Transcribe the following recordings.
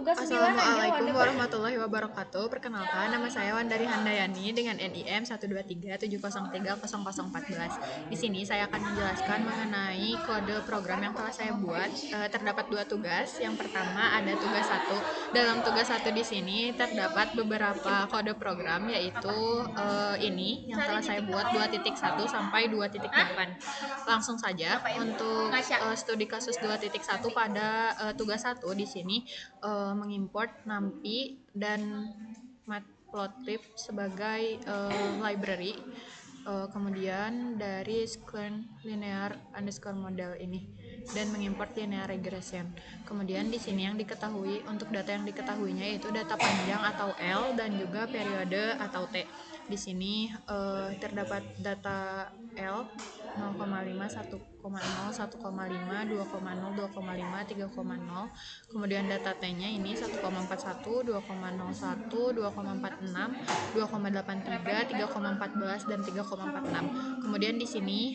Assalamualaikum warahmatullahi wabarakatuh. Perkenalkan, nama saya Wandari Handayani dengan NIM 12370300014. Di sini saya akan menjelaskan mengenai kode program yang telah saya buat. Terdapat dua tugas. Yang pertama ada tugas 1. Dalam tugas 1 di sini terdapat beberapa kode program, yaitu ini yang telah saya buat 2.1 sampai 2.8. Langsung saja untuk studi kasus 2.1 pada tugas 1 di sini mengimport NumPy dan Matplotlib sebagai library, kemudian dari scikit linear underscore model ini, dan mengimport linear regression. Kemudian di sini yang diketahui, untuk data yang diketahuinya yaitu data panjang atau L dan juga periode atau T. Di sini terdapat data L 0,5, 1,0, 1,5, 2,0, 2,5, 3,0. Kemudian data T-nya ini 1,41, 2,01, 2,46, 2,83, 3,14 dan 3,46. Kemudian di sini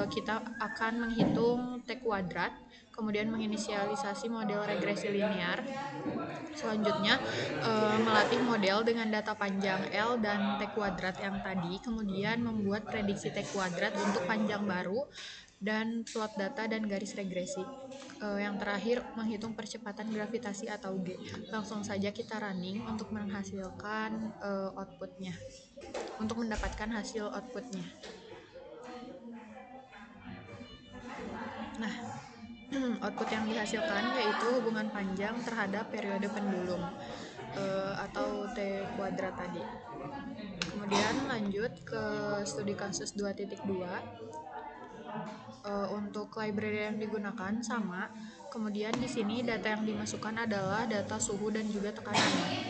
kita akan menghitung T kuadrat, kemudian menginisialisasi model regresi linear. Selanjutnya melatih model dengan data panjang L dan T kuadrat yang tadi, kemudian membuat prediksi T kuadrat untuk panjang baru, dan plot data dan garis regresi. Yang terakhir menghitung percepatan gravitasi atau G. Langsung saja kita running untuk menghasilkan outputnya, untuk mendapatkan hasil outputnya. Nah, output yang dihasilkan yaitu hubungan panjang terhadap periode pendulum atau T kuadrat tadi. Kemudian lanjut ke studi kasus 2.2. Untuk library yang digunakan sama. Kemudian di sini data yang dimasukkan adalah data suhu dan juga tekanan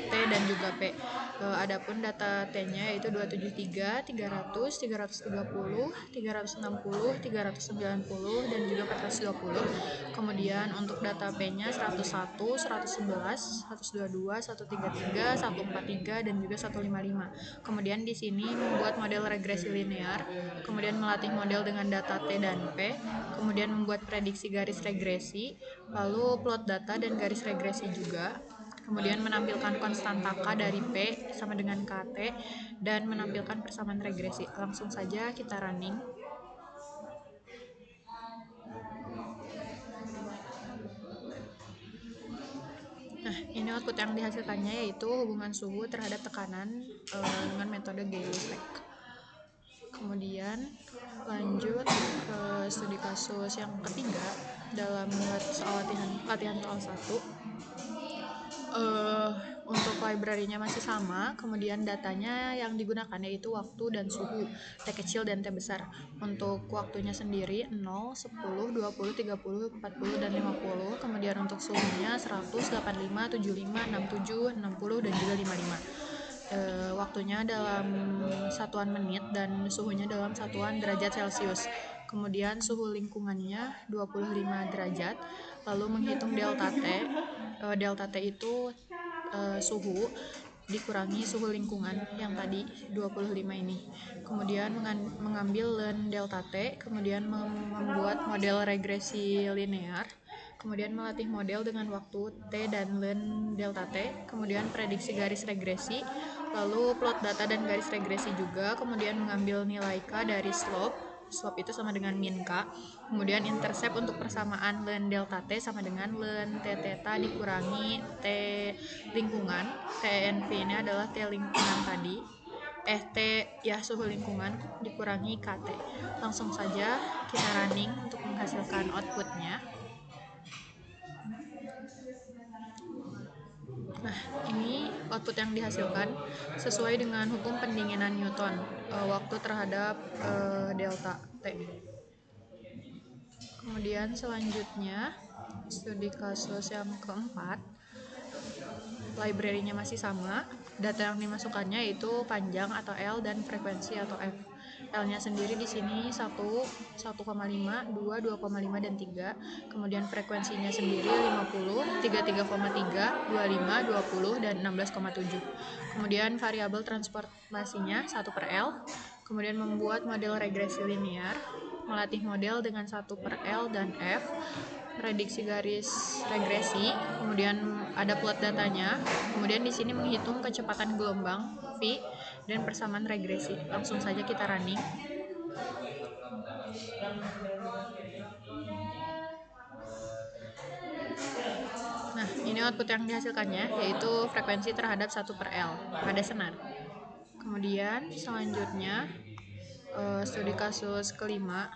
T dan juga P. Adapun data T-nya yaitu 273, 300, 330, 360, 390 dan juga 420. Kemudian untuk data P-nya 101, 111, 122, 133, 143 dan juga 155. Kemudian di sini membuat model regresi linear, kemudian melatih model dengan data T dan P, kemudian membuat prediksi garis regresi, lalu plot data dan garis regresi juga, kemudian menampilkan konstanta K dari P sama dengan KT, dan menampilkan persamaan regresi. Langsung saja kita running. Nah, ini output yang dihasilkannya yaitu hubungan suhu terhadap tekanan dengan metode Gay-Lussac. Kemudian lanjut ke studi kasus yang ketiga dalam latihan soal 1. Untuk library-nya masih sama, kemudian datanya yang digunakan yaitu waktu dan suhu, T kecil dan T besar. Untuk waktunya sendiri 0, 10, 20, 30, 40, dan 50. Kemudian untuk suhunya 100, 85, 75, 67, 60, dan juga 55. Waktunya dalam satuan menit dan suhunya dalam satuan derajat Celcius. Kemudian suhu lingkungannya 25 derajat. Lalu menghitung delta T. Delta T itu suhu dikurangi suhu lingkungan yang tadi 25 ini. Kemudian mengambil ln delta T, kemudian membuat model regresi linear, kemudian melatih model dengan waktu T dan ln delta T, kemudian prediksi garis regresi, lalu plot data dan garis regresi juga, kemudian mengambil nilai K dari slope itu sama dengan min K, kemudian intercept untuk persamaan ln delta T sama dengan ln T theta dikurangi T lingkungan. TNV ini adalah T lingkungan tadi, T ya suhu lingkungan dikurangi KT. Langsung saja kita running untuk menghasilkan outputnya. Nah, ini output yang dihasilkan sesuai dengan hukum pendinginan Newton, waktu terhadap delta T. Kemudian selanjutnya studi kasus yang keempat, library-nya masih sama, data yang dimasukkannya yaitu panjang atau L dan frekuensi atau F. L-nya sendiri di sini 1, 1,5, 2, 2,5 dan 3. Kemudian frekuensinya sendiri 50, 33,3, 25, 20 dan 16,7. Kemudian variabel transformasinya 1 per L. Kemudian membuat model regresi linear, melatih model dengan 1 per L dan F, prediksi garis regresi, kemudian ada plot datanya, kemudian di sini menghitung kecepatan gelombang V dan persamaan regresi. Langsung saja kita running. Nah, ini output yang dihasilkannya, yaitu frekuensi terhadap 1/L pada senar. Kemudian selanjutnya studi kasus kelima,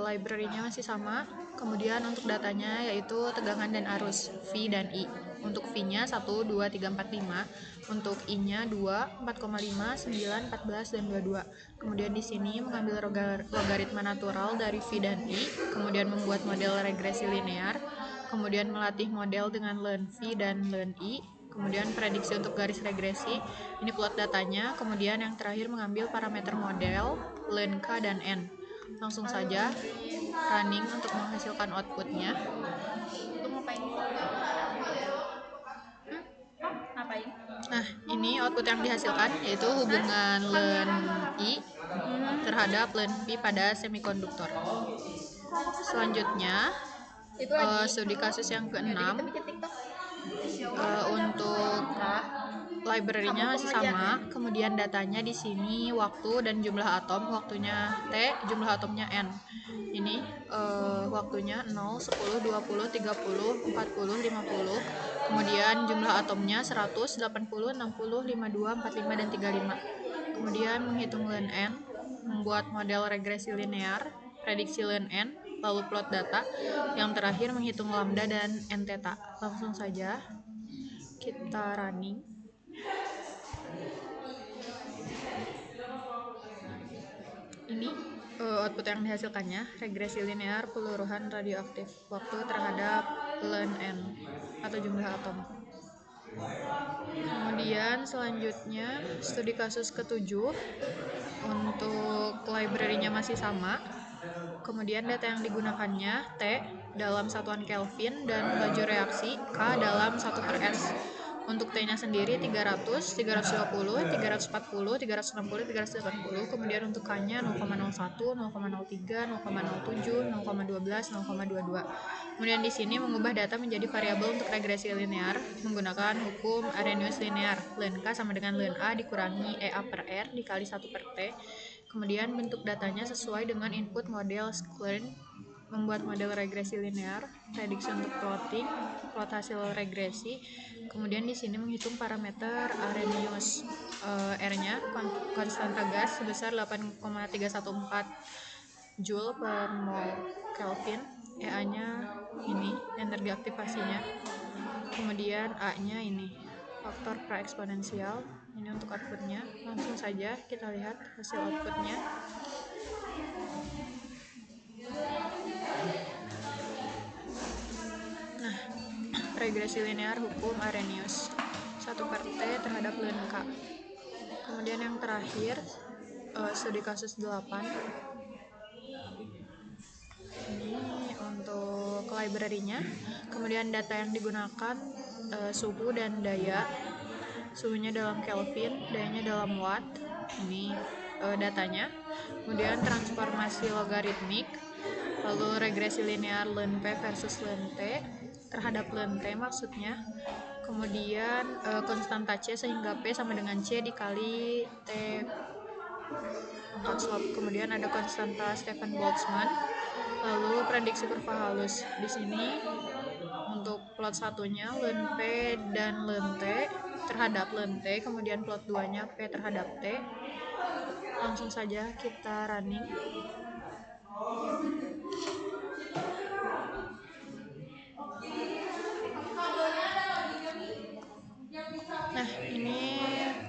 library-nya masih sama. Kemudian untuk datanya yaitu tegangan dan arus V dan I. Untuk V-nya 1, 2, 3, 4, 5. Untuk I-nya 2, 4,5, 9, 14, dan 22. Kemudian di sini mengambil logaritma natural dari V dan I, kemudian membuat model regresi linear, kemudian melatih model dengan learn V dan learn I, kemudian prediksi untuk garis regresi, ini plot datanya, kemudian yang terakhir mengambil parameter model, learn K dan N. Langsung saja running untuk menghasilkan outputnya. Lu ngapain? Ngapain? Nah, ini output yang dihasilkan yaitu hubungan learn I terhadap learn V pada semikonduktor. Selanjutnya, Itu lagi studi kasus yang ke-6, kita bikin TikTok. untuk library-nya masih sama, kemudian datanya di sini waktu dan jumlah atom, waktunya T, jumlah atomnya N. Ini waktunya 0, 10, 20, 30, 40, 50. Kemudian jumlah atomnya 100, 80, 60, 52, 45, dan 35. Kemudian menghitung ln N, membuat model regresi linear, prediksi ln N, lalu plot data. Yang terakhir menghitung lambda dan n theta. Langsung saja kita running. Ini output yang dihasilkannya, regresi linear peluruhan radioaktif, waktu terhadap ln N atau jumlah atom. Kemudian selanjutnya studi kasus ke-7, untuk library-nya masih sama. Kemudian data yang digunakannya T dalam satuan Kelvin dan laju reaksi K dalam 1/S. Untuk T-nya sendiri 300, 320, 340, 360, 380. Kemudian untuk K-nya 0,01, 0,03, 0,07, 0,12, 0,22. Kemudian di sini mengubah data menjadi variabel untuk regresi linear menggunakan hukum Arrhenius linear. Ln K sama dengan ln A dikurangi EA per R dikali 1 per T. Kemudian bentuk datanya sesuai dengan input model Sklearn, membuat model regresi linear, prediksi untuk plotting, plot hasil regresi. Kemudian di sini menghitung parameter Arrhenius, R-nya konstanta gas sebesar 8,314 Joule per mol Kelvin, EA-nya ini energi aktivasinya, kemudian A-nya ini faktor praeksponensial. Ini untuk outputnya. Langsung saja kita lihat hasil outputnya. Nah, regresi linear hukum Arrhenius 1 per T terhadap ln K. Kemudian yang terakhir studi kasus 8. Ini untuk library-nya. Kemudian data yang digunakan suhu dan daya. Suhunya dalam Kelvin, dayanya dalam watt. Ini datanya. Kemudian transformasi logaritmik, lalu regresi linear ln P versus ln T terhadap ln T maksudnya. Kemudian konstanta C sehingga P sama dengan C dikali T pangkat slope. Kemudian ada konstanta Stefan Boltzmann. Lalu prediksi kurva halus. Di sini untuk plot satunya ln P dan ln T terhadap ln T, kemudian plot 2-nya P terhadap T. Langsung saja kita running. Nah, ini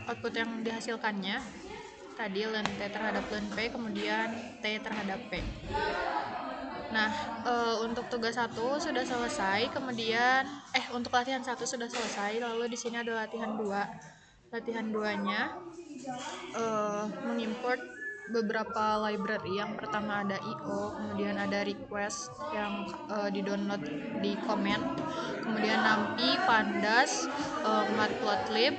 output yang dihasilkannya. Tadi ln T terhadap ln P, kemudian T terhadap P. Nah, untuk tugas 1 sudah selesai, kemudian untuk latihan 1 sudah selesai, lalu di sini ada latihan 2. Latihan 2-nya mengimport beberapa library. Yang pertama ada IO, kemudian ada request yang di-download di comment, kemudian NumPy, Pandas, Matplotlib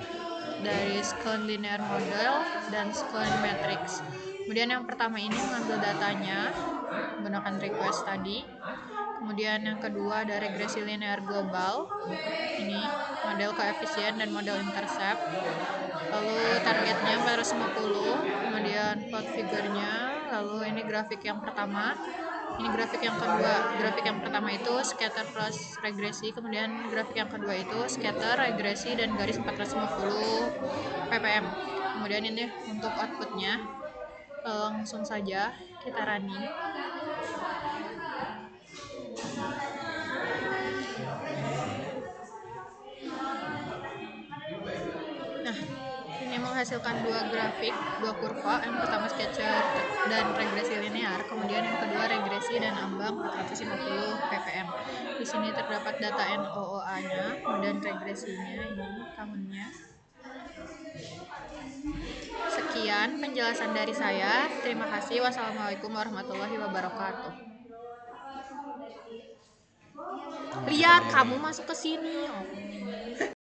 dari Sklearn linear model dan Sklearn matrix. Kemudian yang pertama ini mengambil datanya menggunakan request tadi. Kemudian yang kedua ada regresi linear global. Ini model koefisien dan model intercept. Lalu targetnya 450. Kemudian plot figure-nya. Lalu ini grafik yang pertama. Ini grafik yang kedua. Grafik yang pertama itu scatter plus regresi. Kemudian grafik yang kedua itu scatter, regresi, dan garis 450 ppm. Kemudian ini untuk outputnya. Langsung saja kita running. Nah, ini menghasilkan dua grafik, dua kurva. Yang pertama scatter dan regresi linear, kemudian yang kedua regresi dan ambang 450 ppm. Di sini terdapat data NOOA-nya, kemudian regresinya ini tahunnya. Sekian penjelasan dari saya. Terima kasih. Wassalamualaikum warahmatullahi wabarakatuh. Lihat, kamu masuk ke sini.